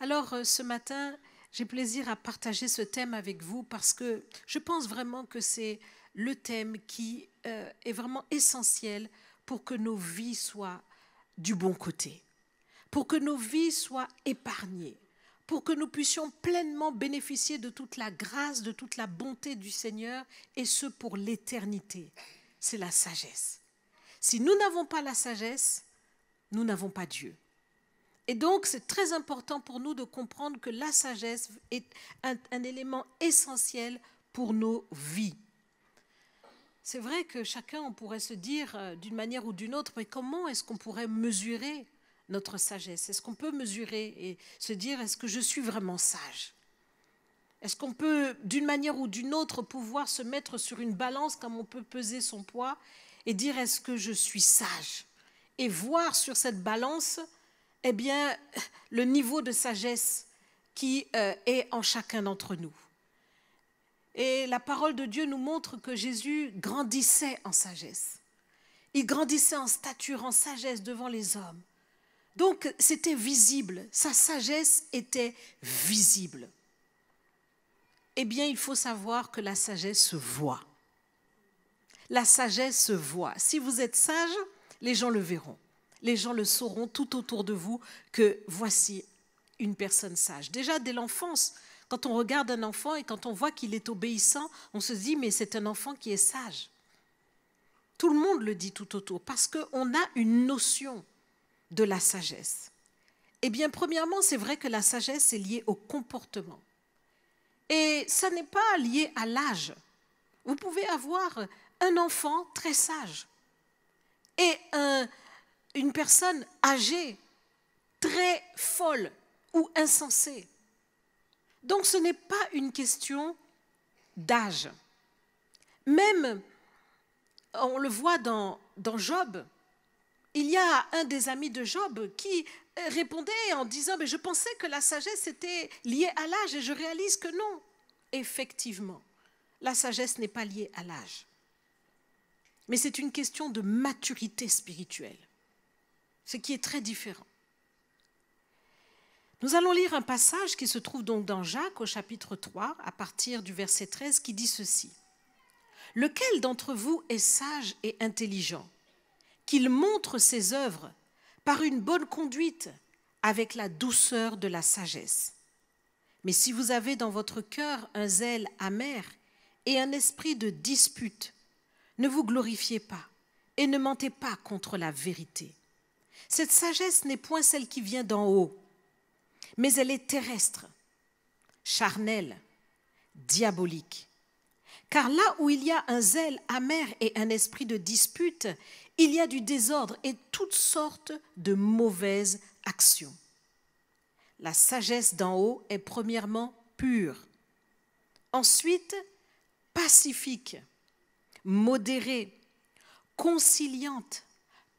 Alors, ce matin, j'ai plaisir à partager ce thème avec vous parce que je pense vraiment que c'est le thème qui est vraiment essentiel pour que nos vies soient du bon côté, pour que nos vies soient épargnées, pour que nous puissions pleinement bénéficier de toute la grâce, de toute la bonté du Seigneur, et ce pour l'éternité. C'est la sagesse. Si nous n'avons pas la sagesse, nous n'avons pas Dieu. Et donc, c'est très important pour nous de comprendre que la sagesse est un élément essentiel pour nos vies. C'est vrai que chacun, on pourrait se dire d'une manière ou d'une autre, mais comment est-ce qu'on pourrait mesurer notre sagesse? Est-ce qu'on peut mesurer et se dire, est-ce que je suis vraiment sage? Est-ce qu'on peut, d'une manière ou d'une autre, pouvoir se mettre sur une balance comme on peut peser son poids et dire, est-ce que je suis sage? Et voir sur cette balance, eh bien, le niveau de sagesse qui est en chacun d'entre nous. Et la parole de Dieu nous montre que Jésus grandissait en sagesse. Il grandissait en stature, en sagesse devant les hommes. Donc, c'était visible. Sa sagesse était visible. Eh bien, il faut savoir que la sagesse se voit. La sagesse se voit. Si vous êtes sage, les gens le verront. Les gens le sauront tout autour de vous que voici une personne sage. Déjà, dès l'enfance, quand on regarde un enfant et quand on voit qu'il est obéissant, on se dit, mais c'est un enfant qui est sage. Tout le monde le dit tout autour parce qu'on a une notion de la sagesse. Eh bien, premièrement, c'est vrai que la sagesse est liée au comportement. Et ça n'est pas lié à l'âge. Vous pouvez avoir un enfant très sage et une personne âgée, très folle ou insensée. Donc ce n'est pas une question d'âge. Même, on le voit dans Job, il y a un des amis de Job qui répondait en disant, mais je pensais que la sagesse était liée à l'âge et je réalise que non. Effectivement, la sagesse n'est pas liée à l'âge. Mais c'est une question de maturité spirituelle, ce qui est très différent. Nous allons lire un passage qui se trouve donc dans Jacques au chapitre 3, à partir du verset 13, qui dit ceci. « Lequel d'entre vous est sage et intelligent, qu'il montre ses œuvres par une bonne conduite avec la douceur de la sagesse. Mais si vous avez dans votre cœur un zèle amer et un esprit de dispute, ne vous glorifiez pas et ne mentez pas contre la vérité. Cette sagesse n'est point celle qui vient d'en haut, mais elle est terrestre, charnelle, diabolique. Car là où il y a un zèle amer et un esprit de dispute, il y a du désordre et toutes sortes de mauvaises actions. La sagesse d'en haut est premièrement pure, ensuite pacifique, modérée, conciliante,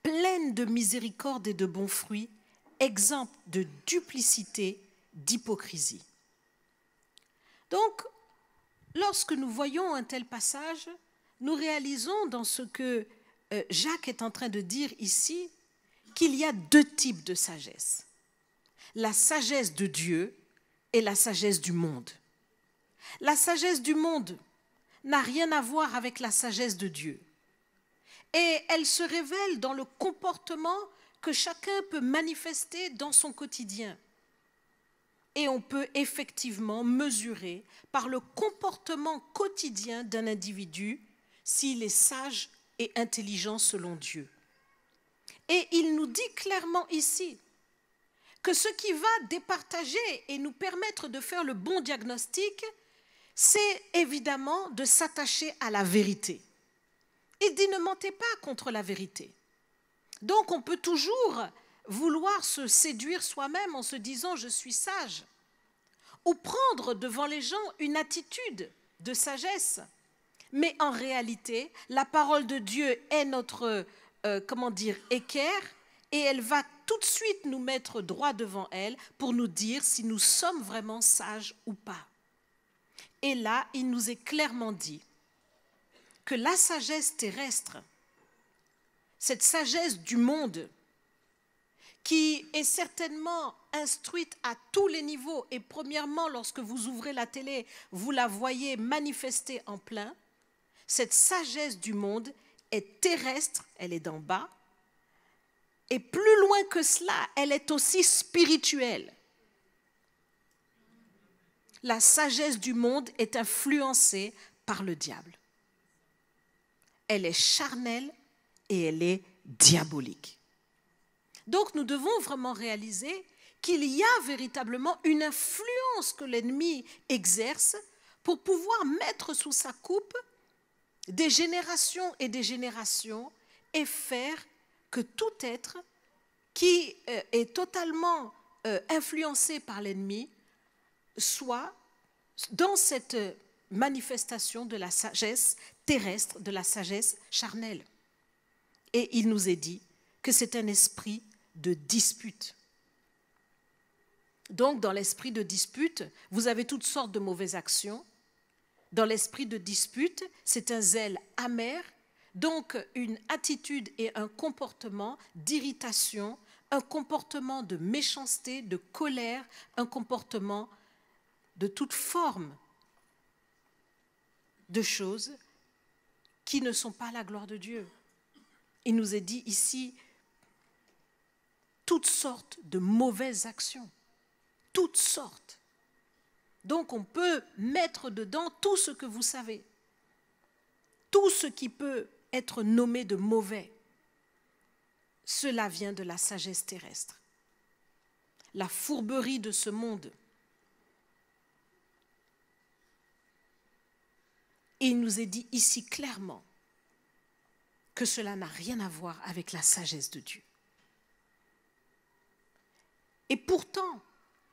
pleine de miséricorde et de bons fruits, exempte de duplicité, d'hypocrisie. » Donc, lorsque nous voyons un tel passage, nous réalisons dans ce que Jacques est en train de dire ici qu'il y a deux types de sagesse. La sagesse de Dieu et la sagesse du monde. La sagesse du monde n'a rien à voir avec la sagesse de Dieu. Et elle se révèle dans le comportement que chacun peut manifester dans son quotidien. Et on peut effectivement mesurer par le comportement quotidien d'un individu s'il est sage et intelligent selon Dieu. Et il nous dit clairement ici que ce qui va départager et nous permettre de faire le bon diagnostic, c'est évidemment de s'attacher à la vérité. Il dit ne mentez pas contre la vérité. Donc on peut toujours vouloir se séduire soi-même en se disant je suis sage, ou prendre devant les gens une attitude de sagesse. Mais en réalité, la parole de Dieu est notre, équerre, et elle va tout de suite nous mettre droit devant elle pour nous dire si nous sommes vraiment sages ou pas. Et là, il nous est clairement dit que la sagesse terrestre, cette sagesse du monde, qui est certainement instruite à tous les niveaux. Et premièrement, lorsque vous ouvrez la télé, vous la voyez manifester en plein. Cette sagesse du monde est terrestre, elle est d'en bas. Et plus loin que cela, elle est aussi spirituelle. La sagesse du monde est influencée par le diable. Elle est charnelle et elle est diabolique. Donc nous devons vraiment réaliser qu'il y a véritablement une influence que l'ennemi exerce pour pouvoir mettre sous sa coupe des générations et des générations et faire que tout être qui est totalement influencé par l'ennemi soit dans cette manifestation de la sagesse terrestre, de la sagesse charnelle. Et il nous est dit que c'est un esprit de dispute. Donc, dans l'esprit de dispute, vous avez toutes sortes de mauvaises actions. Dans l'esprit de dispute, c'est un zèle amer, donc une attitude et un comportement d'irritation, un comportement de méchanceté, de colère, un comportement de toute forme de choses qui ne sont pas la gloire de Dieu. Il nous est dit ici toutes sortes de mauvaises actions, toutes sortes. Donc on peut mettre dedans tout ce que vous savez, tout ce qui peut être nommé de mauvais. Cela vient de la sagesse terrestre. La fourberie de ce monde. Et il nous est dit ici clairement que cela n'a rien à voir avec la sagesse de Dieu. Et pourtant,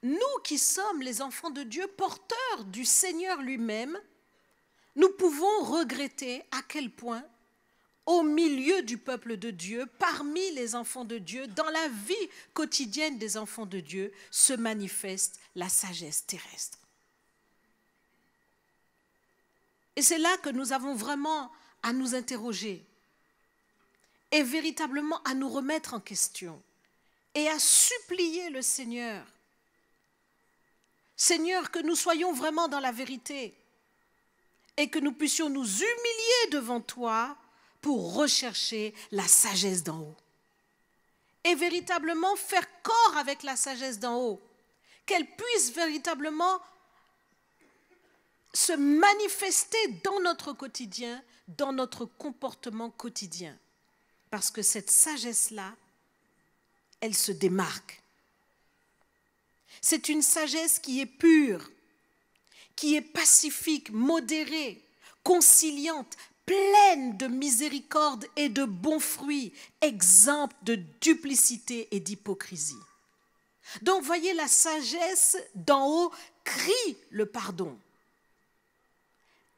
nous qui sommes les enfants de Dieu, porteurs du Seigneur lui-même, nous pouvons regretter à quel point, au milieu du peuple de Dieu, parmi les enfants de Dieu, dans la vie quotidienne des enfants de Dieu, se manifeste la sagesse terrestre. Et c'est là que nous avons vraiment à nous interroger et véritablement à nous remettre en question et à supplier le Seigneur. Seigneur, que nous soyons vraiment dans la vérité et que nous puissions nous humilier devant toi pour rechercher la sagesse d'en haut. Et véritablement faire corps avec la sagesse d'en haut, qu'elle puisse véritablement se manifester dans notre quotidien, dans notre comportement quotidien. Parce que cette sagesse-là, elle se démarque. C'est une sagesse qui est pure, qui est pacifique, modérée, conciliante, pleine de miséricorde et de bons fruits, exempte de duplicité et d'hypocrisie. Donc, voyez, la sagesse d'en haut crie le pardon.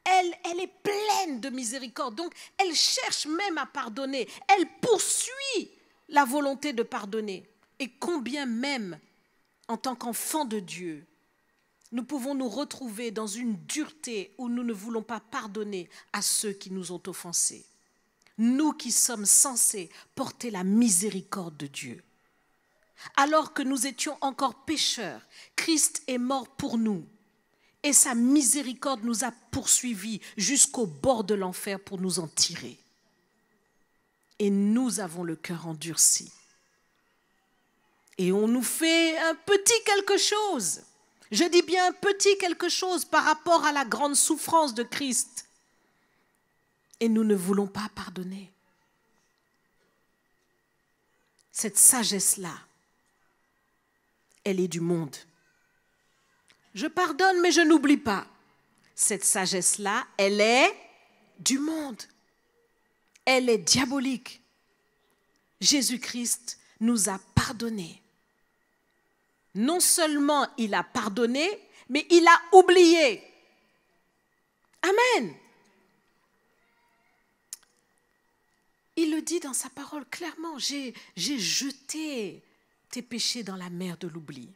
Elle est pleine de miséricorde, donc elle cherche même à pardonner. Elle poursuit la volonté de pardonner. Et combien même, en tant qu'enfants de Dieu, nous pouvons nous retrouver dans une dureté où nous ne voulons pas pardonner à ceux qui nous ont offensés. Nous qui sommes censés porter la miséricorde de Dieu. Alors que nous étions encore pécheurs, Christ est mort pour nous. Et sa miséricorde nous a poursuivis jusqu'au bord de l'enfer pour nous en tirer. Et nous avons le cœur endurci. Et on nous fait un petit quelque chose. Je dis bien un petit quelque chose par rapport à la grande souffrance de Christ. Et nous ne voulons pas pardonner. Cette sagesse-là, elle est du monde. Je pardonne, mais je n'oublie pas. Cette sagesse-là, elle est du monde. Elle est diabolique. Jésus-Christ nous a pardonné. Non seulement il a pardonné, mais il a oublié. Amen. Il le dit dans sa parole clairement, j'ai jeté tes péchés dans la mer de l'oubli.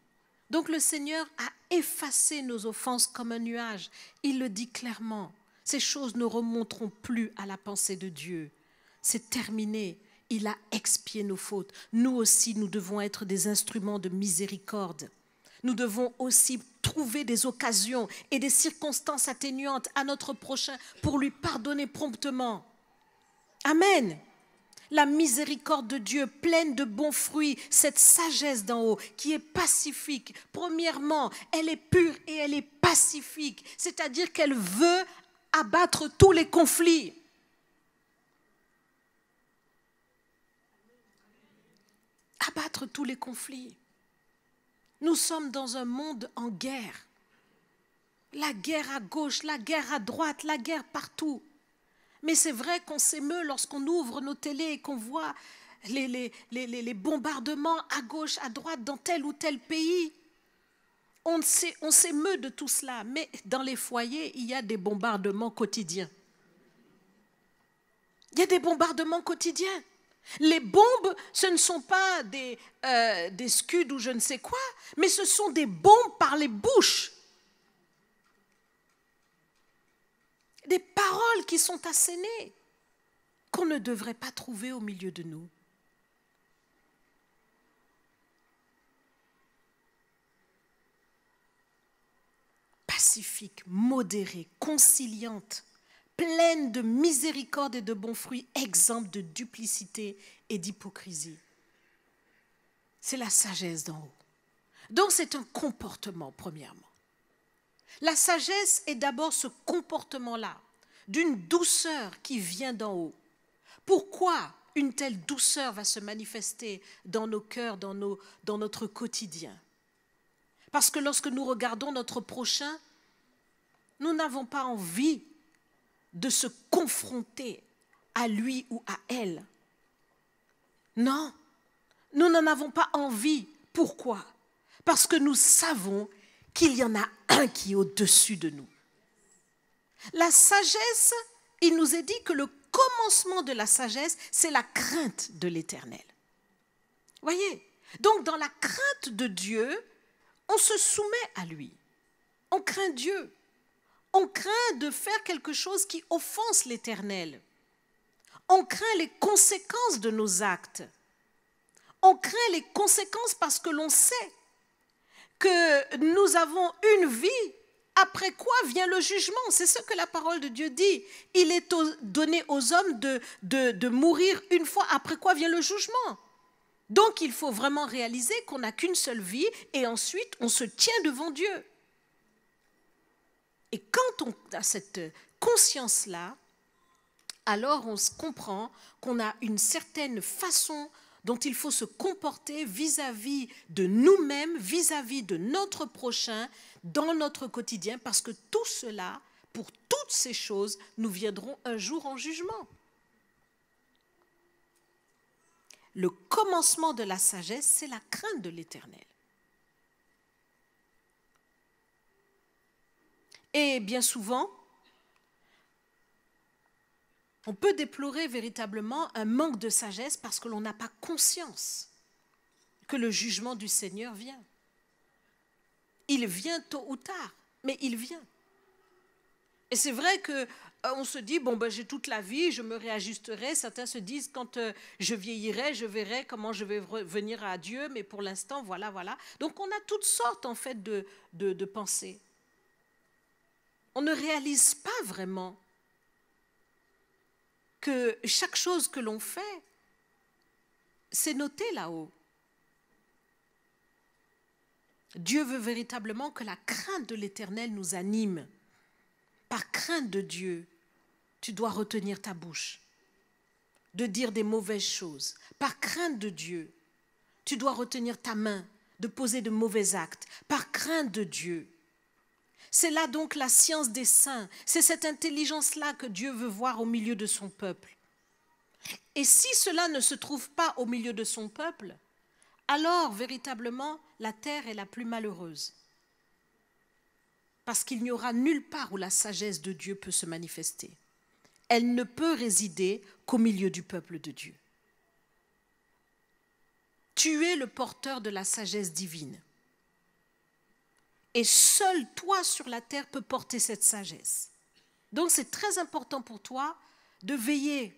Donc le Seigneur a effacé nos offenses comme un nuage. Il le dit clairement. Ces choses ne remonteront plus à la pensée de Dieu. C'est terminé. Il a expié nos fautes. Nous aussi, nous devons être des instruments de miséricorde. Nous devons aussi trouver des occasions et des circonstances atténuantes à notre prochain pour lui pardonner promptement. Amen. La miséricorde de Dieu, pleine de bons fruits, cette sagesse d'en haut qui est pacifique. Premièrement, elle est pure et elle est pacifique, c'est-à-dire qu'elle veut abattre tous les conflits. Abattre tous les conflits. Nous sommes dans un monde en guerre. La guerre à gauche, la guerre à droite, la guerre partout. Mais c'est vrai qu'on s'émeut lorsqu'on ouvre nos télés et qu'on voit les bombardements à gauche, à droite, dans tel ou tel pays. On s'émeut de tout cela, mais dans les foyers, il y a des bombardements quotidiens. Il y a des bombardements quotidiens. Les bombes, ce ne sont pas des scuds ou je ne sais quoi, mais ce sont des bombes par les bouches. Des paroles qui sont assénées, qu'on ne devrait pas trouver au milieu de nous. Pacifique, modérée, conciliante, pleine de miséricorde et de bons fruits, exempte de duplicité et d'hypocrisie. C'est la sagesse d'en haut. Donc c'est un comportement, premièrement. La sagesse est d'abord ce comportement-là, d'une douceur qui vient d'en haut. Pourquoi une telle douceur va se manifester dans nos cœurs, dans notre quotidien? Parce que lorsque nous regardons notre prochain, nous n'avons pas envie de se confronter à lui ou à elle. Non, nous n'en avons pas envie. Pourquoi? Parce que nous savons qu'il y en a un qui est au-dessus de nous. La sagesse, il nous est dit que le commencement de la sagesse, c'est la crainte de l'Éternel. Voyez? Donc dans la crainte de Dieu, on se soumet à lui. On craint Dieu. On craint de faire quelque chose qui offense l'Éternel. On craint les conséquences de nos actes. On craint les conséquences parce que l'on sait que nous avons une vie, après quoi vient le jugement. C'est ce que la parole de Dieu dit. Il est donné aux hommes de mourir une fois, après quoi vient le jugement. Donc il faut vraiment réaliser qu'on n'a qu'une seule vie et ensuite on se tient devant Dieu. Et quand on a cette conscience-là, alors on se comprend qu'on a une certaine façon dont il faut se comporter vis-à-vis de nous-mêmes, vis-à-vis de notre prochain, dans notre quotidien, parce que tout cela, pour toutes ces choses, nous viendrons un jour en jugement. Le commencement de la sagesse, c'est la crainte de l'Éternel. Et bien souvent, on peut déplorer véritablement un manque de sagesse parce que l'on n'a pas conscience que le jugement du Seigneur vient. Il vient tôt ou tard, mais il vient. Et c'est vrai qu'on se dit, bon, ben, j'ai toute la vie, je me réajusterai. Certains se disent, quand je vieillirai, je verrai comment je vais revenir à Dieu, mais pour l'instant, voilà, voilà. Donc on a toutes sortes, en fait, de pensées. On ne réalise pas vraiment que chaque chose que l'on fait, c'est noté là-haut. Dieu veut véritablement que la crainte de l'Éternel nous anime. Par crainte de Dieu, tu dois retenir ta bouche de dire des mauvaises choses. Par crainte de Dieu, tu dois retenir ta main de poser de mauvais actes. Par crainte de Dieu. C'est là donc la science des saints. C'est cette intelligence-là que Dieu veut voir au milieu de son peuple. Et si cela ne se trouve pas au milieu de son peuple, alors véritablement la terre est la plus malheureuse. Parce qu'il n'y aura nulle part où la sagesse de Dieu peut se manifester. Elle ne peut résider qu'au milieu du peuple de Dieu. Tu es le porteur de la sagesse divine. Et seul toi sur la terre peux porter cette sagesse. Donc c'est très important pour toi de veiller,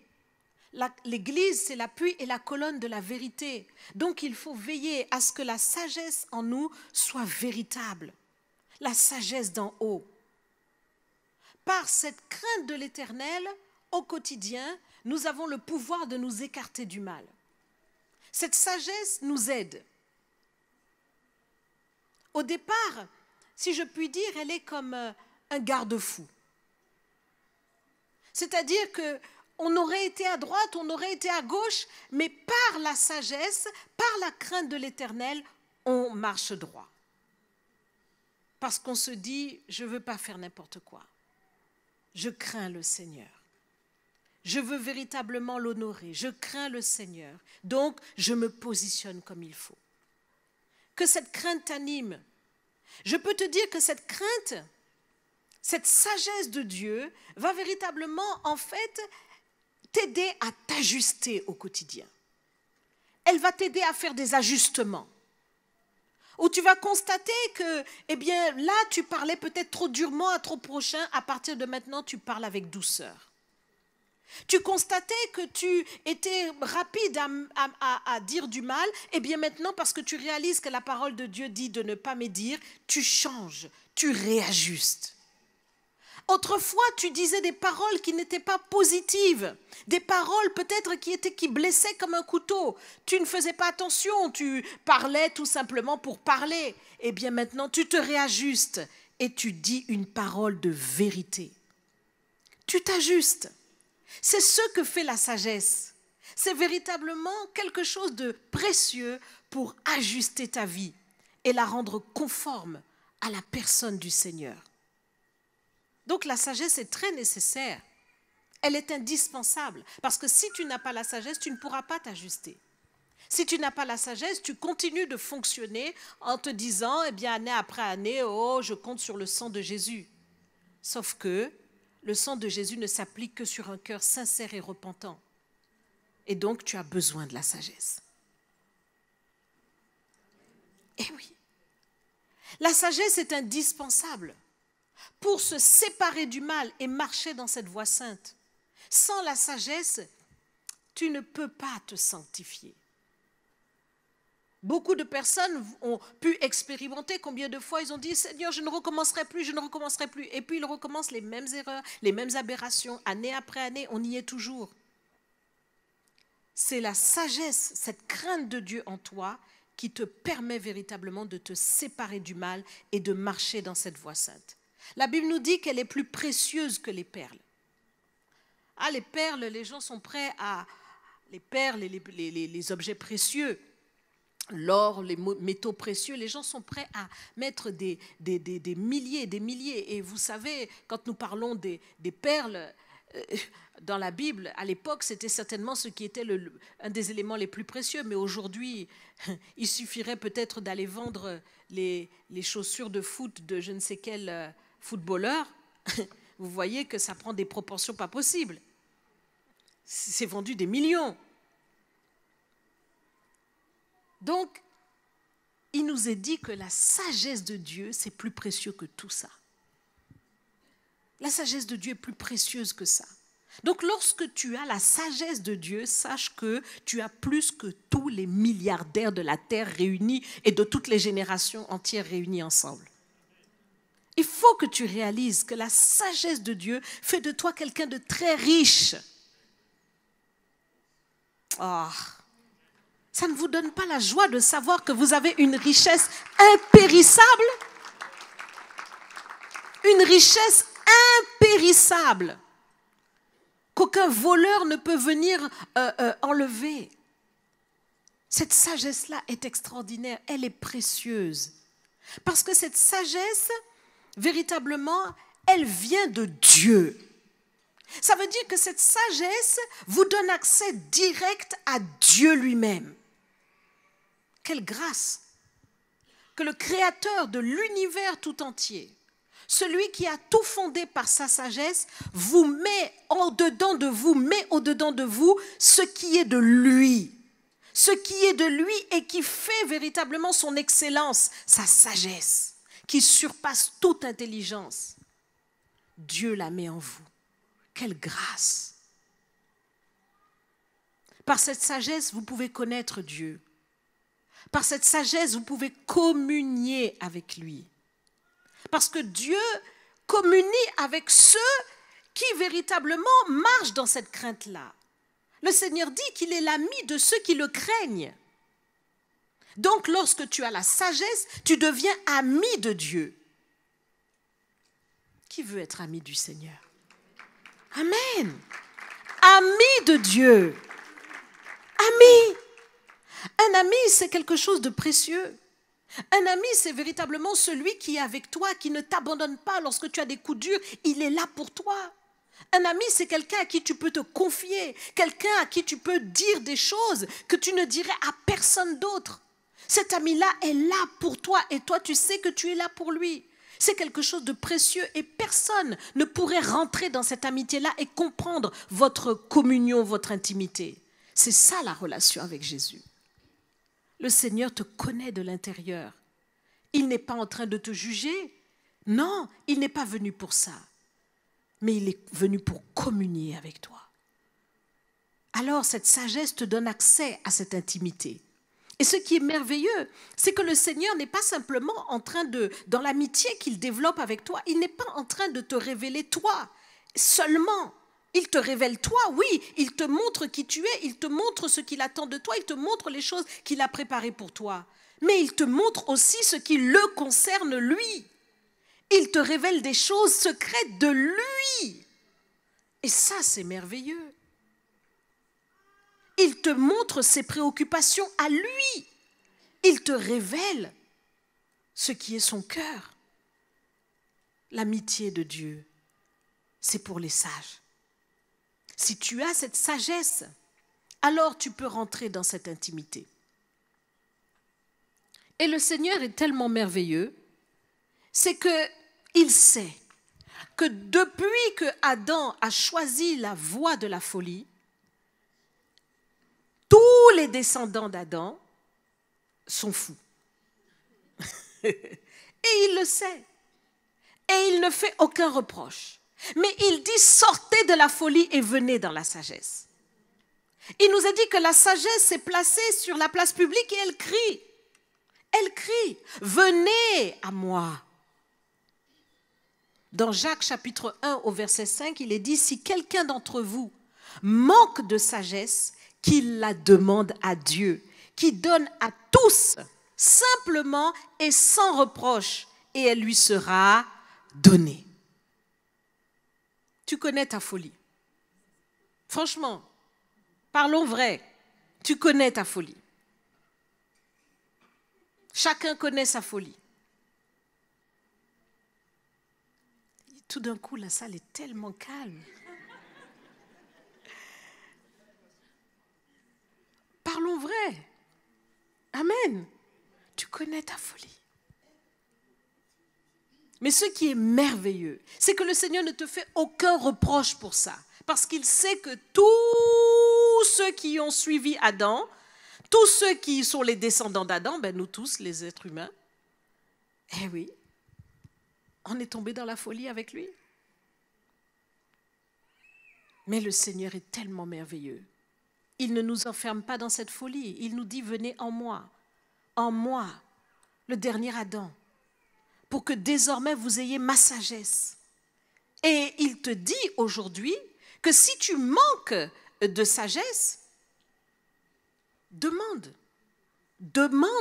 L'Église, c'est l'appui et la colonne de la vérité. Donc il faut veiller à ce que la sagesse en nous soit véritable. La sagesse d'en haut. Par cette crainte de l'Éternel, au quotidien, nous avons le pouvoir de nous écarter du mal. Cette sagesse nous aide. Au départ, si je puis dire, elle est comme un garde-fou. C'est-à-dire qu'on aurait été à droite, on aurait été à gauche, mais par la sagesse, par la crainte de l'Éternel, on marche droit. Parce qu'on se dit, je ne veux pas faire n'importe quoi. Je crains le Seigneur. Je veux véritablement l'honorer. Je crains le Seigneur. Donc, je me positionne comme il faut. Que cette crainte t'anime. Je peux te dire que cette crainte, cette sagesse de Dieu va véritablement, en fait, t'aider à t'ajuster au quotidien. Elle va t'aider à faire des ajustements. Où tu vas constater que, eh bien, là, tu parlais peut-être trop durement à trop prochain. À partir de maintenant, tu parles avec douceur. Tu constatais que tu étais rapide à dire du mal. Eh bien, maintenant, parce que tu réalises que la parole de Dieu dit de ne pas médire, tu changes, tu réajustes. Autrefois, tu disais des paroles qui n'étaient pas positives, des paroles peut-être qui blessaient comme un couteau. Tu ne faisais pas attention, tu parlais tout simplement pour parler. Eh bien maintenant, tu te réajustes et tu dis une parole de vérité. Tu t'ajustes. C'est ce que fait la sagesse. C'est véritablement quelque chose de précieux pour ajuster ta vie et la rendre conforme à la personne du Seigneur. Donc la sagesse est très nécessaire. Elle est indispensable. Parce que si tu n'as pas la sagesse, tu ne pourras pas t'ajuster. Si tu n'as pas la sagesse, tu continues de fonctionner en te disant, eh bien, année après année, oh, je compte sur le sang de Jésus. Sauf que le sang de Jésus ne s'applique que sur un cœur sincère et repentant. Et donc, tu as besoin de la sagesse. Eh oui. La sagesse est indispensable pour se séparer du mal et marcher dans cette voie sainte. Sans la sagesse, tu ne peux pas te sanctifier. Beaucoup de personnes ont pu expérimenter combien de fois ils ont dit « Seigneur, je ne recommencerai plus, je ne recommencerai plus ». Et puis ils recommencent les mêmes erreurs, les mêmes aberrations, année après année, on y est toujours. C'est la sagesse, cette crainte de Dieu en toi qui te permet véritablement de te séparer du mal et de marcher dans cette voie sainte. La Bible nous dit qu'elle est plus précieuse que les perles. Ah, les perles, les gens sont prêts à... Les perles et les objets précieux, l'or, les métaux précieux, les gens sont prêts à mettre des milliers et des milliers. Et vous savez, quand nous parlons des perles, dans la Bible, à l'époque, c'était certainement ce qui était un des éléments les plus précieux. Mais aujourd'hui, il suffirait peut-être d'aller vendre les chaussures de foot de je ne sais quel footballeur. Vous voyez que ça prend des proportions pas possibles. C'est vendu des millions. Donc, il nous est dit que la sagesse de Dieu, c'est plus précieux que tout ça. La sagesse de Dieu est plus précieuse que ça. Donc, lorsque tu as la sagesse de Dieu, sache que tu as plus que tous les milliardaires de la terre réunis et de toutes les générations entières réunies ensemble. Il faut que tu réalises que la sagesse de Dieu fait de toi quelqu'un de très riche. Oh, ça ne vous donne pas la joie de savoir que vous avez une richesse impérissable? Une richesse impérissable qu'aucun voleur ne peut venir enlever. Cette sagesse-là est extraordinaire, elle est précieuse. Parce que cette sagesse, véritablement, elle vient de Dieu. Ça veut dire que cette sagesse vous donne accès direct à Dieu lui-même. Quelle grâce! Que le Créateur de l'univers tout entier, celui qui a tout fondé par sa sagesse, vous met au-dedans de vous ce qui est de lui. Ce qui est de lui et qui fait véritablement son excellence, sa sagesse, qui surpasse toute intelligence. Dieu la met en vous. Quelle grâce! Par cette sagesse, vous pouvez connaître Dieu. Par cette sagesse, vous pouvez communier avec lui. Parce que Dieu communie avec ceux qui véritablement marchent dans cette crainte-là. Le Seigneur dit qu'il est l'ami de ceux qui le craignent. Donc, lorsque tu as la sagesse, tu deviens ami de Dieu. Qui veut être ami du Seigneur? Amen. Ami de Dieu. Ami. Un ami, c'est quelque chose de précieux. Un ami, c'est véritablement celui qui est avec toi, qui ne t'abandonne pas lorsque tu as des coups durs. Il est là pour toi. Un ami, c'est quelqu'un à qui tu peux te confier, quelqu'un à qui tu peux dire des choses que tu ne dirais à personne d'autre. Cet ami-là est là pour toi et toi, tu sais que tu es là pour lui. C'est quelque chose de précieux et personne ne pourrait rentrer dans cette amitié-là et comprendre votre communion, votre intimité. C'est ça la relation avec Jésus. Le Seigneur te connaît de l'intérieur. Il n'est pas en train de te juger. Non, il n'est pas venu pour ça. Mais il est venu pour communier avec toi. Alors cette sagesse te donne accès à cette intimité. Et ce qui est merveilleux, c'est que le Seigneur n'est pas simplement en train de, dans l'amitié qu'il développe avec toi, il n'est pas en train de te révéler toi seulement. Il te révèle toi, oui, il te montre qui tu es, il te montre ce qu'il attend de toi, il te montre les choses qu'il a préparées pour toi. Mais il te montre aussi ce qui le concerne lui. Il te révèle des choses secrètes de lui. Et ça, c'est merveilleux. Il te montre ses préoccupations à lui. Il te révèle ce qui est son cœur. L'amitié de Dieu, c'est pour les sages. Si tu as cette sagesse, alors tu peux rentrer dans cette intimité. Et le Seigneur est tellement merveilleux, c'est qu'il sait que depuis que Adam a choisi la voie de la folie, tous les descendants d'Adam sont fous. Et il le sait. Et il ne fait aucun reproche. Mais il dit, sortez de la folie et venez dans la sagesse. Il nous a dit que la sagesse est placée sur la place publique et elle crie. Elle crie, venez à moi. Dans Jacques chapitre 1 au verset 5, il est dit, si quelqu'un d'entre vous manque de sagesse, qu'il la demande à Dieu, qui donne à tous, simplement et sans reproche, et elle lui sera donnée. Tu connais ta folie. Franchement, parlons vrai, tu connais ta folie. Chacun connaît sa folie. Tout d'un coup, la salle est tellement calme. Parlons vrai. Amen. Tu connais ta folie. Mais ce qui est merveilleux, c'est que le Seigneur ne te fait aucun reproche pour ça. Parce qu'il sait que tous ceux qui ont suivi Adam, tous ceux qui sont les descendants d'Adam, nous tous, les êtres humains, eh oui, on est tombé dans la folie avec lui. Mais le Seigneur est tellement merveilleux. Il ne nous enferme pas dans cette folie. Il nous dit, venez en moi, le dernier Adam, pour que désormais vous ayez ma sagesse. Et il te dit aujourd'hui que si tu manques de sagesse, demande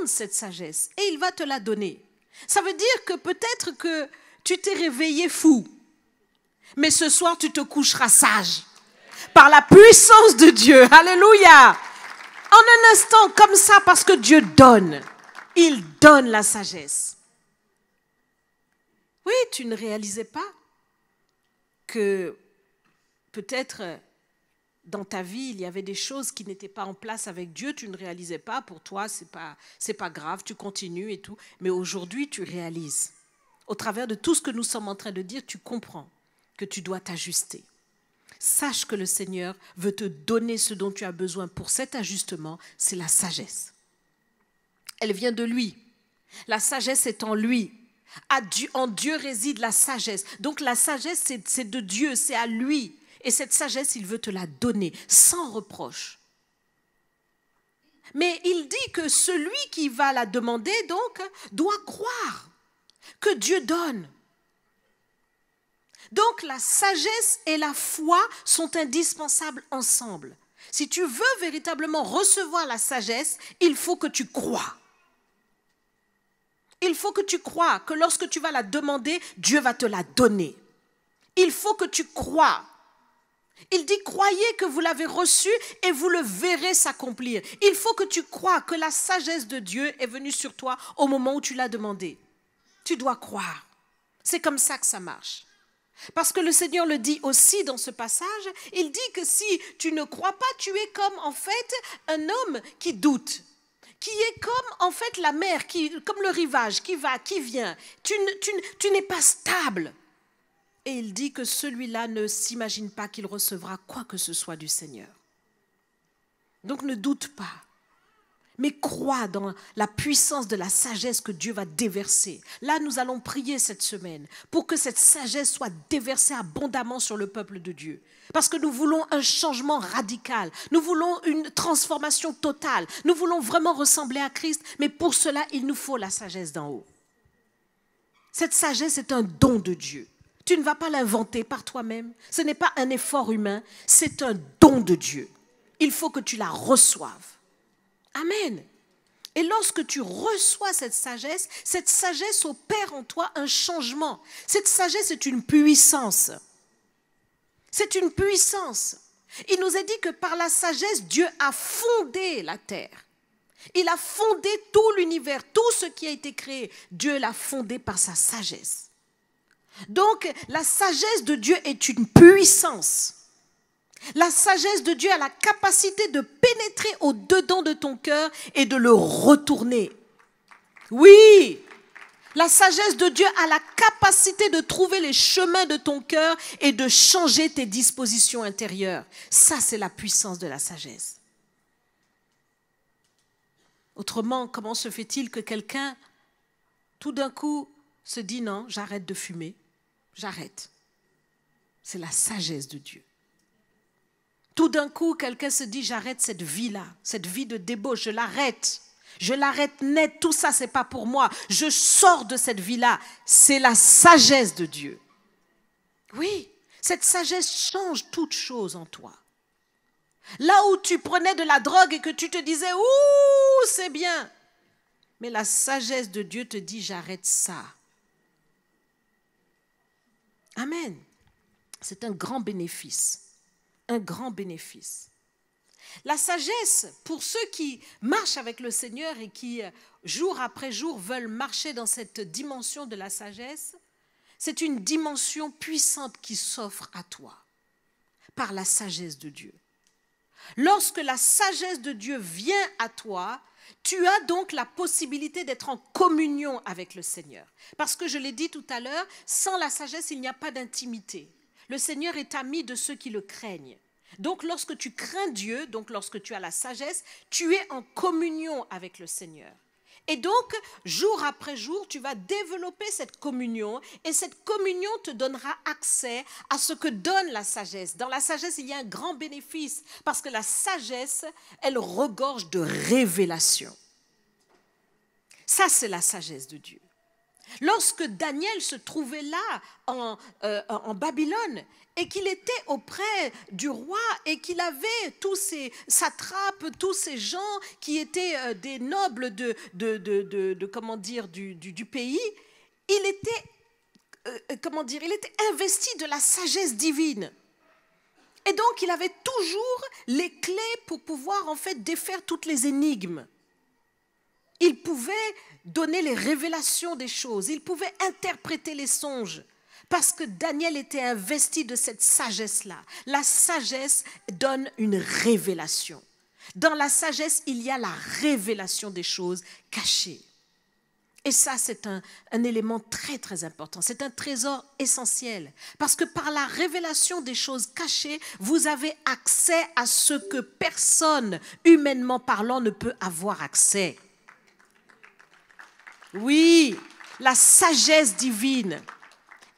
cette sagesse et il va te la donner. Ça veut dire que peut-être que tu t'es réveillé fou, mais ce soir tu te coucheras sage. Par la puissance de Dieu. Alléluia. En un instant comme ça, parce que Dieu donne. Il donne la sagesse. Oui, tu ne réalisais pas que peut-être dans ta vie, il y avait des choses qui n'étaient pas en place avec Dieu. Tu ne réalisais pas. Pour toi, c'est pas grave. Tu continues et tout. Mais aujourd'hui, tu réalises. Au travers de tout ce que nous sommes en train de dire, tu comprends que tu dois t'ajuster. Sache que le Seigneur veut te donner ce dont tu as besoin pour cet ajustement, c'est la sagesse. Elle vient de lui. La sagesse est en lui. En Dieu réside la sagesse. Donc la sagesse, c'est de Dieu, c'est à lui. Et cette sagesse, il veut te la donner sans reproche. Mais il dit que celui qui va la demander, donc, doit croire que Dieu donne. Donc, la sagesse et la foi sont indispensables ensemble. Si tu veux véritablement recevoir la sagesse, il faut que tu crois. Il faut que tu crois que lorsque tu vas la demander, Dieu va te la donner. Il faut que tu crois. Il dit, croyez que vous l'avez reçu et vous le verrez s'accomplir. Il faut que tu crois que la sagesse de Dieu est venue sur toi au moment où tu l'as demandé. Tu dois croire. C'est comme ça que ça marche. Parce que le Seigneur le dit aussi dans ce passage, il dit que si tu ne crois pas, tu es comme en fait un homme qui doute, qui est comme en fait la mer, comme le rivage, qui va, qui vient. Tu n'es pas stable. Et il dit que celui-là ne s'imagine pas qu'il recevra quoi que ce soit du Seigneur. Donc ne doute pas, mais crois dans la puissance de la sagesse que Dieu va déverser. Là, nous allons prier cette semaine pour que cette sagesse soit déversée abondamment sur le peuple de Dieu. Parce que nous voulons un changement radical, nous voulons une transformation totale, nous voulons vraiment ressembler à Christ, mais pour cela, il nous faut la sagesse d'en haut. Cette sagesse est un don de Dieu. Tu ne vas pas l'inventer par toi-même. Ce n'est pas un effort humain, c'est un don de Dieu. Il faut que tu la reçoives. Amen. Et lorsque tu reçois cette sagesse opère en toi un changement. Cette sagesse est une puissance. C'est une puissance. Il nous est dit que par la sagesse, Dieu a fondé la terre. Il a fondé tout l'univers, tout ce qui a été créé. Dieu l'a fondé par sa sagesse. Donc, la sagesse de Dieu est une puissance. La sagesse de Dieu a la capacité de pénétrer au-dedans de ton cœur et de le retourner. Oui, la sagesse de Dieu a la capacité de trouver les chemins de ton cœur et de changer tes dispositions intérieures. Ça, c'est la puissance de la sagesse. Autrement, comment se fait-il que quelqu'un, tout d'un coup, se dit non, j'arrête de fumer, j'arrête. C'est la sagesse de Dieu. Tout d'un coup, quelqu'un se dit, j'arrête cette vie-là, cette vie de débauche, je l'arrête. Je l'arrête net, tout ça, c'est pas pour moi. Je sors de cette vie-là. C'est la sagesse de Dieu. Oui, cette sagesse change toute chose en toi. Là où tu prenais de la drogue et que tu te disais, ouh, c'est bien. Mais la sagesse de Dieu te dit, j'arrête ça. Amen. C'est un grand bénéfice. Un grand bénéfice. La sagesse, pour ceux qui marchent avec le Seigneur et qui, jour après jour, veulent marcher dans cette dimension de la sagesse, c'est une dimension puissante qui s'offre à toi par la sagesse de Dieu. Lorsque la sagesse de Dieu vient à toi, tu as donc la possibilité d'être en communion avec le Seigneur. Parce que je l'ai dit tout à l'heure, sans la sagesse, il n'y a pas d'intimité. Le Seigneur est ami de ceux qui le craignent. Donc lorsque tu crains Dieu, donc lorsque tu as la sagesse, tu es en communion avec le Seigneur. Et donc, jour après jour, tu vas développer cette communion et cette communion te donnera accès à ce que donne la sagesse. Dans la sagesse, il y a un grand bénéfice parce que la sagesse, elle regorge de révélation. Ça, c'est la sagesse de Dieu. Lorsque Daniel se trouvait là en Babylone et qu'il était auprès du roi et qu'il avait tous ces satrapes, tous ces gens qui étaient des nobles du pays, il était investi de la sagesse divine. Et donc il avait toujours les clés pour pouvoir en fait défaire toutes les énigmes. Il pouvait donner les révélations des choses. Il pouvait interpréter les songes. Parce que Daniel était investi de cette sagesse-là. La sagesse donne une révélation. Dans la sagesse, il y a la révélation des choses cachées. Et ça, c'est un élément très, très important. C'est un trésor essentiel. Parce que par la révélation des choses cachées, vous avez accès à ce que personne, humainement parlant, ne peut avoir accès. Oui, la sagesse divine,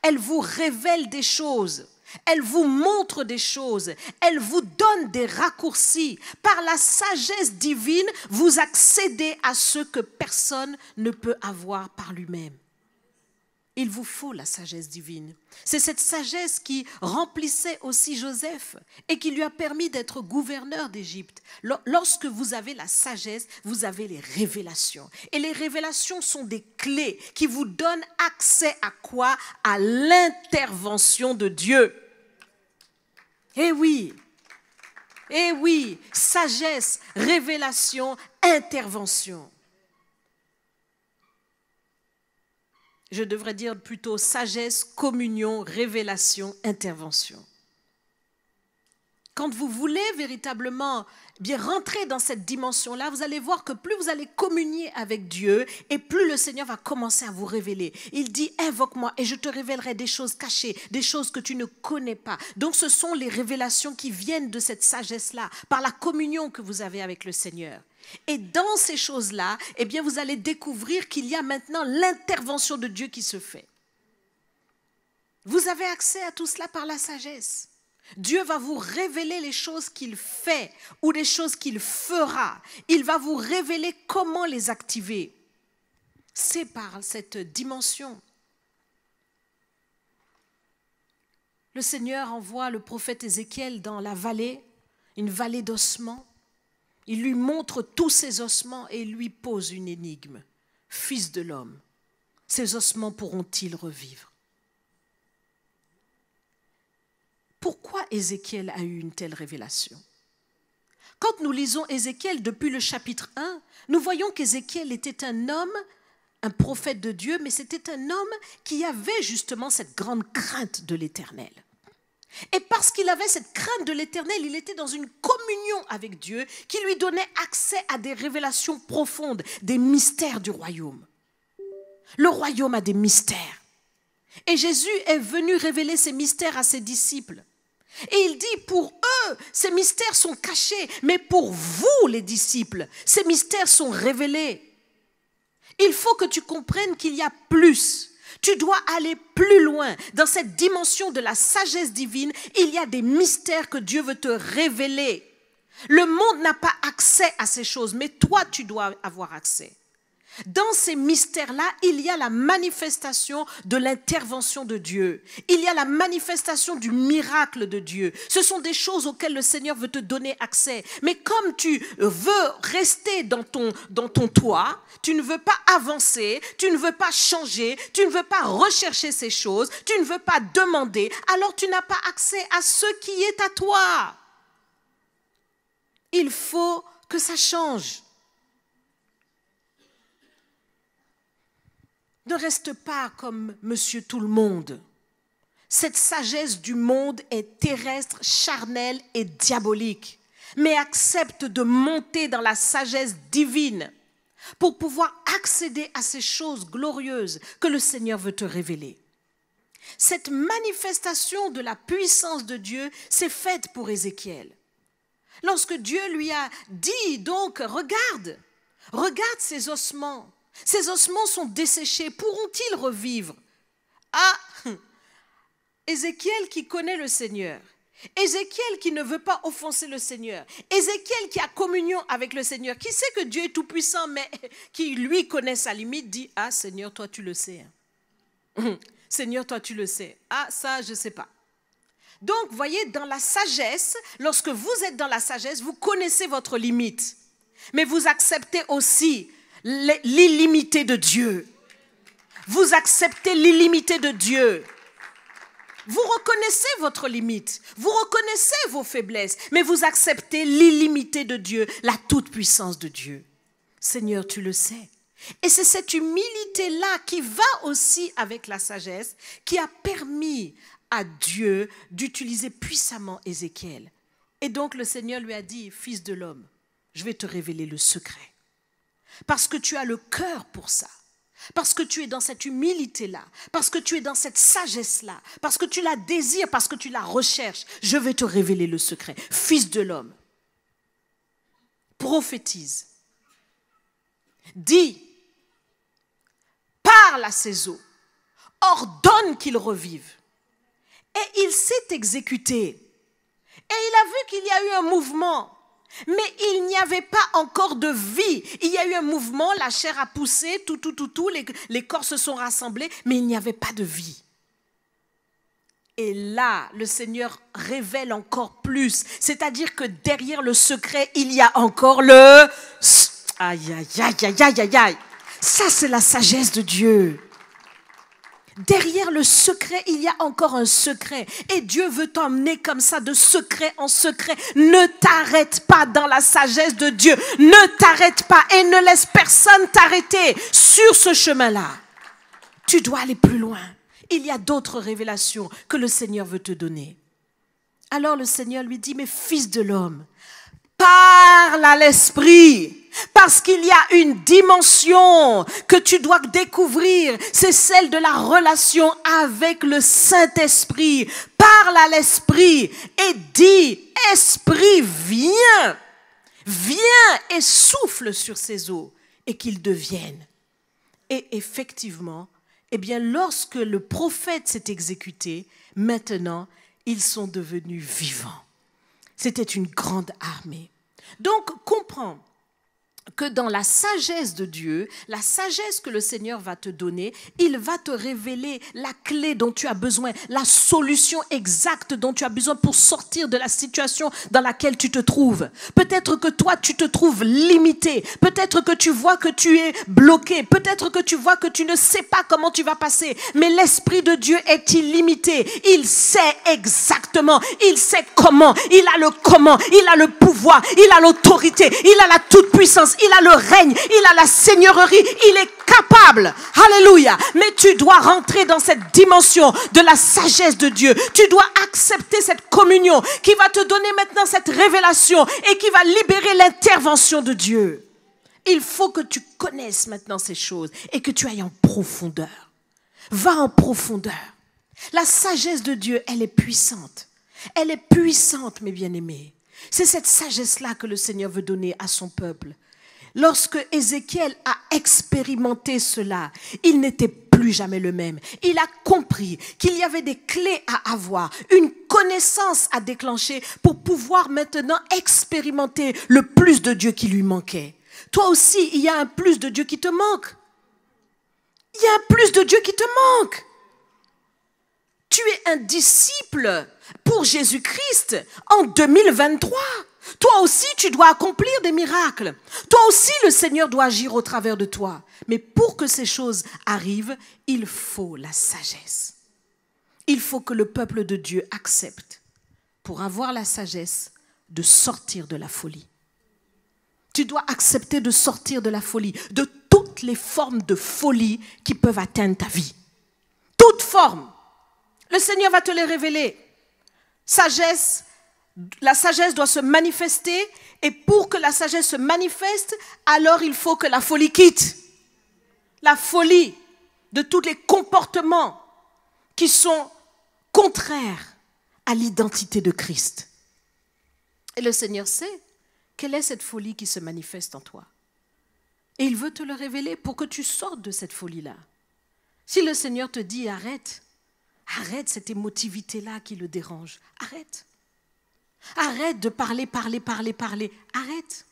elle vous révèle des choses. Elle vous montre des choses, elle vous donne des raccourcis. Par la sagesse divine, vous accédez à ce que personne ne peut avoir par lui-même. Il vous faut la sagesse divine. C'est cette sagesse qui remplissait aussi Joseph et qui lui a permis d'être gouverneur d'Égypte. Lorsque vous avez la sagesse, vous avez les révélations. Et les révélations sont des clés qui vous donnent accès à quoi? À l'intervention de Dieu. Eh oui, sagesse, révélation, intervention. Je devrais dire plutôt sagesse, communion, révélation, intervention. Quand vous voulez véritablement bien rentrer dans cette dimension-là, vous allez voir que plus vous allez communier avec Dieu et plus le Seigneur va commencer à vous révéler. Il dit, invoque-moi et je te révélerai des choses cachées, des choses que tu ne connais pas. Donc ce sont les révélations qui viennent de cette sagesse-là, par la communion que vous avez avec le Seigneur. Et dans ces choses-là, eh bien, vous allez découvrir qu'il y a maintenant l'intervention de Dieu qui se fait. Vous avez accès à tout cela par la sagesse. Dieu va vous révéler les choses qu'il fait ou les choses qu'il fera. Il va vous révéler comment les activer. C'est par cette dimension. Le Seigneur envoie le prophète Ézéchiel dans la vallée, une vallée d'ossements. Il lui montre tous ses ossements et il lui pose une énigme. Fils de l'homme, ces ossements pourront-ils revivre? Pourquoi Ézéchiel a eu une telle révélation? Quand nous lisons Ézéchiel depuis le chapitre 1, nous voyons qu'Ézéchiel était un homme, un prophète de Dieu, mais c'était un homme qui avait justement cette grande crainte de l'Éternel. Et parce qu'il avait cette crainte de l'Éternel, il était dans une communion avec Dieu qui lui donnait accès à des révélations profondes, des mystères du royaume. Le royaume a des mystères. Et Jésus est venu révéler ces mystères à ses disciples. Et il dit, pour eux, ces mystères sont cachés, mais pour vous, les disciples, ces mystères sont révélés. Il faut que tu comprennes qu'il y a plus. Tu dois aller plus loin. Dans cette dimension de la sagesse divine, il y a des mystères que Dieu veut te révéler. Le monde n'a pas accès à ces choses, mais toi, tu dois avoir accès. Dans ces mystères-là, il y a la manifestation de l'intervention de Dieu. Il y a la manifestation du miracle de Dieu. Ce sont des choses auxquelles le Seigneur veut te donner accès. Mais comme tu veux rester dans ton toit, tu ne veux pas avancer, tu ne veux pas changer, tu ne veux pas rechercher ces choses, tu ne veux pas demander, alors tu n'as pas accès à ce qui est à toi. Il faut que ça change. Ne reste pas comme monsieur tout le monde. Cette sagesse du monde est terrestre, charnelle et diabolique. Mais accepte de monter dans la sagesse divine pour pouvoir accéder à ces choses glorieuses que le Seigneur veut te révéler. Cette manifestation de la puissance de Dieu s'est faite pour Ézéchiel. Lorsque Dieu lui a dit, donc, regarde ces ossements. Ces ossements sont desséchés, pourront-ils revivre? Ah, Ézéchiel qui connaît le Seigneur, Ézéchiel qui ne veut pas offenser le Seigneur, Ézéchiel qui a communion avec le Seigneur, qui sait que Dieu est tout-puissant, mais qui lui connaît sa limite, dit, ah Seigneur, toi tu le sais. Seigneur, toi tu le sais. Ah, ça, je ne sais pas. Donc, voyez, dans la sagesse, lorsque vous êtes dans la sagesse, vous connaissez votre limite, mais vous acceptez aussi l'illimité de Dieu. Vous acceptez l'illimité de Dieu. Vous reconnaissez votre limite. Vous reconnaissez vos faiblesses. Mais vous acceptez l'illimité de Dieu, la toute-puissance de Dieu. Seigneur, tu le sais. Et c'est cette humilité-là qui va aussi avec la sagesse qui a permis à Dieu d'utiliser puissamment Ézéchiel. Et donc le Seigneur lui a dit, fils de l'homme, je vais te révéler le secret. Parce que tu as le cœur pour ça, parce que tu es dans cette humilité-là, parce que tu es dans cette sagesse-là, parce que tu la désires, parce que tu la recherches, je vais te révéler le secret. Fils de l'homme, prophétise, dis, parle à ces eaux, ordonne qu'ils revivent. Et il s'est exécuté. Et il a vu qu'il y a eu un mouvement. Mais il n'y avait pas encore de vie. Il y a eu un mouvement, la chair a poussé, les corps se sont rassemblés, mais il n'y avait pas de vie. Et là, le Seigneur révèle encore plus. C'est-à-dire que derrière le secret, il y a encore le... Aïe, aïe, aïe, aïe, aïe, aïe, aïe. Ça, c'est la sagesse de Dieu. Derrière le secret, il y a encore un secret. Et Dieu veut t'emmener comme ça de secret en secret. Ne t'arrête pas dans la sagesse de Dieu. Ne t'arrête pas et ne laisse personne t'arrêter sur ce chemin-là. Tu dois aller plus loin. Il y a d'autres révélations que le Seigneur veut te donner. Alors le Seigneur lui dit, mais fils de l'homme, parle à l'esprit. Parce qu'il y a une dimension que tu dois découvrir, c'est celle de la relation avec le Saint-Esprit. Parle à l'Esprit et dis, Esprit, viens, viens et souffle sur ces eaux et qu'ils deviennent. Et effectivement, eh bien, lorsque le prophète s'est exécuté, maintenant, ils sont devenus vivants. C'était une grande armée. Donc, comprends que dans la sagesse de Dieu, la sagesse que le Seigneur va te donner, il va te révéler la clé dont tu as besoin, la solution exacte dont tu as besoin pour sortir de la situation dans laquelle tu te trouves. Peut-être que toi, tu te trouves limité. Peut-être que tu vois que tu es bloqué. Peut-être que tu vois que tu ne sais pas comment tu vas passer. Mais l'Esprit de Dieu est illimité. Il sait exactement. Il sait comment. Il a le pouvoir. Il a l'autorité. Il a la toute-puissance. Il a le règne, il a la seigneurie, il est capable. Alléluia. Mais tu dois rentrer dans cette dimension de la sagesse de Dieu. Tu dois accepter cette communion qui va te donner maintenant cette révélation et qui va libérer l'intervention de Dieu. Il faut que tu connaisses maintenant ces choses et que tu ailles en profondeur. Va en profondeur. La sagesse de Dieu, elle est puissante. Elle est puissante, mes bien-aimés. C'est cette sagesse-là que le Seigneur veut donner à son peuple. Lorsque Ézéchiel a expérimenté cela, il n'était plus jamais le même. Il a compris qu'il y avait des clés à avoir, une connaissance à déclencher pour pouvoir maintenant expérimenter le plus de Dieu qui lui manquait. Toi aussi, il y a un plus de Dieu qui te manque. Il y a un plus de Dieu qui te manque. Tu es un disciple pour Jésus-Christ en 2023. Toi aussi, tu dois accomplir des miracles. Toi aussi, le Seigneur doit agir au travers de toi. Mais pour que ces choses arrivent, il faut la sagesse. Il faut que le peuple de Dieu accepte, pour avoir la sagesse, de sortir de la folie. Tu dois accepter de sortir de la folie, de toutes les formes de folie qui peuvent atteindre ta vie. Toutes formes. Le Seigneur va te les révéler. Sagesse. La sagesse doit se manifester et pour que la sagesse se manifeste, alors il faut que la folie quitte. La folie de tous les comportements qui sont contraires à l'identité de Christ. Et le Seigneur sait quelle est cette folie qui se manifeste en toi. Et il veut te le révéler pour que tu sortes de cette folie-là. Si le Seigneur te dit arrête, arrête cette émotivité-là qui le dérange, arrête. Arrête de parler. Arrête.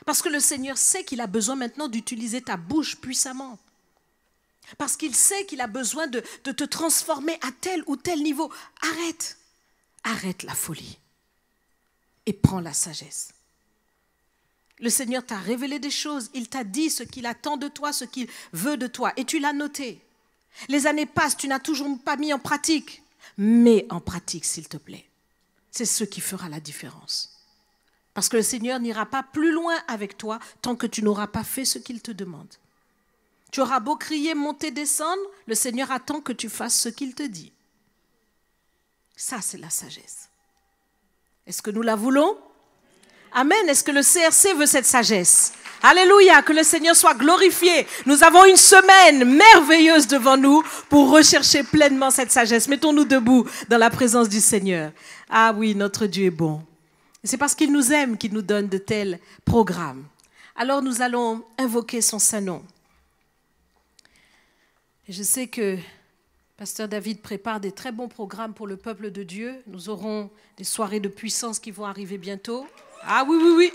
Parce que le Seigneur sait qu'il a besoin maintenant d'utiliser ta bouche puissamment. Parce qu'il sait qu'il a besoin de te transformer à tel ou tel niveau. Arrête. Arrête la folie. Et prends la sagesse. Le Seigneur t'a révélé des choses. Il t'a dit ce qu'il attend de toi, ce qu'il veut de toi. Et tu l'as noté. Les années passent, tu n'as toujours pas mis en pratique. Mets en pratique, s'il te plaît. C'est ce qui fera la différence. Parce que le Seigneur n'ira pas plus loin avec toi tant que tu n'auras pas fait ce qu'il te demande. Tu auras beau crier, monter, descendre, le Seigneur attend que tu fasses ce qu'il te dit. Ça, c'est la sagesse. Est-ce que nous la voulons? Amen. Est-ce que le CRC veut cette sagesse? Alléluia, que le Seigneur soit glorifié. Nous avons une semaine merveilleuse devant nous pour rechercher pleinement cette sagesse. Mettons-nous debout dans la présence du Seigneur. Ah oui, notre Dieu est bon. C'est parce qu'il nous aime qu'il nous donne de tels programmes. Alors nous allons invoquer son Saint-Nom. Je sais que Pasteur David prépare des très bons programmes pour le peuple de Dieu. Nous aurons des soirées de puissance qui vont arriver bientôt. Ah oui, oui, oui.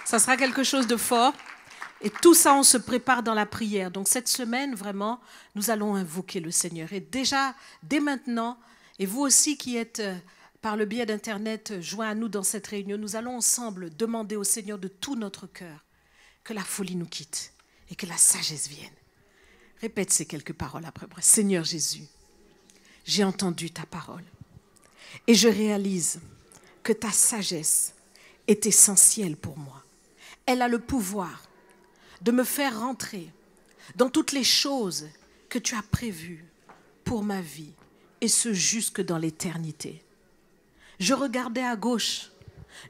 Ça sera quelque chose de fort. Et tout ça, on se prépare dans la prière. Donc cette semaine, vraiment, nous allons invoquer le Seigneur. Et déjà, dès maintenant, et vous aussi qui êtes par le biais d'Internet joints à nous dans cette réunion, nous allons ensemble demander au Seigneur de tout notre cœur que la folie nous quitte et que la sagesse vienne. Répète ces quelques paroles après moi. Seigneur Jésus, j'ai entendu ta parole et je réalise que ta sagesse est essentielle pour moi. Elle a le pouvoir de me faire rentrer dans toutes les choses que tu as prévues pour ma vie et ce jusque dans l'éternité. Je regardais à gauche,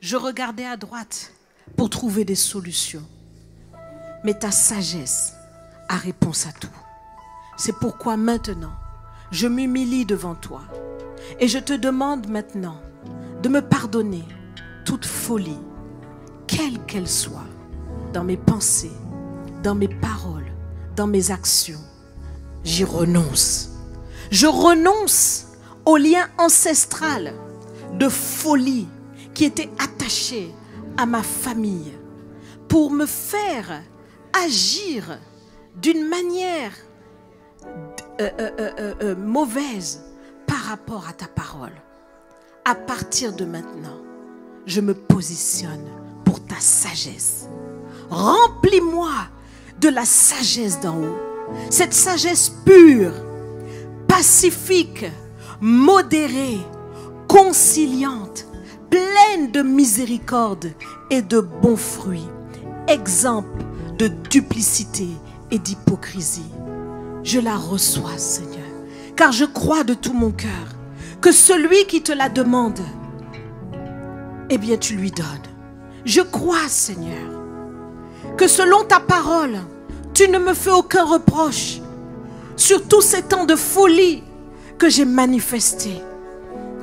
je regardais à droite pour trouver des solutions. Mais ta sagesse a réponse à tout. C'est pourquoi maintenant, je m'humilie devant toi et je te demande maintenant de me pardonner toute folie, quelle qu'elle soit, dans mes pensées, dans mes paroles, dans mes actions. J'y renonce. Je renonce au lien ancestral de folie qui était attaché à ma famille pour me faire agir d'une manière mauvaise par rapport à ta parole. À partir de maintenant, je me positionne pour ta sagesse. Remplis-moi de la sagesse d'en haut. Cette sagesse pure, pacifique, modérée, conciliante, pleine de miséricorde et de bons fruits, exempte de duplicité et d'hypocrisie. Je la reçois, Seigneur, car je crois de tout mon cœur que celui qui te la demande, eh bien tu lui donnes. Je crois, Seigneur, que selon ta parole, tu ne me fais aucun reproche sur tous ces temps de folie que j'ai manifestés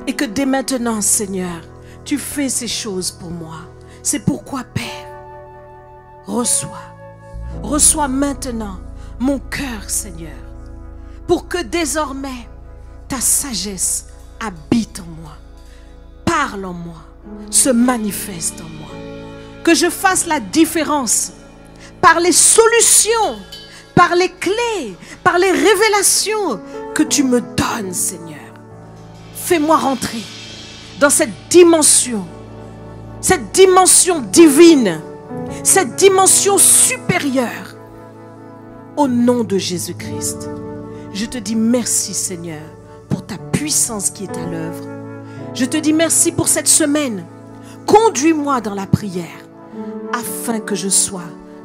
et que dès maintenant, Seigneur, tu fais ces choses pour moi. C'est pourquoi, Père, reçois maintenant mon cœur, Seigneur, pour que désormais ta sagesse habite en moi, parle en moi, se manifeste en moi. Que je fasse la différence par les solutions, par les clés, par les révélations que tu me donnes, Seigneur. Fais-moi rentrer dans cette dimension divine, cette dimension supérieure. Au nom de Jésus-Christ, je te dis merci, Seigneur, pour ta puissance qui est à l'œuvre. Je te dis merci pour cette semaine. Conduis-moi dans la prière afin que je sois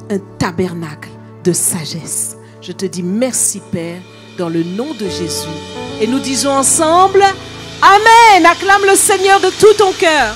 un tabernacle de sagesse. Je te dis merci, Père, dans le nom de Jésus. Et nous disons ensemble, Amen. Acclame le Seigneur de tout ton cœur.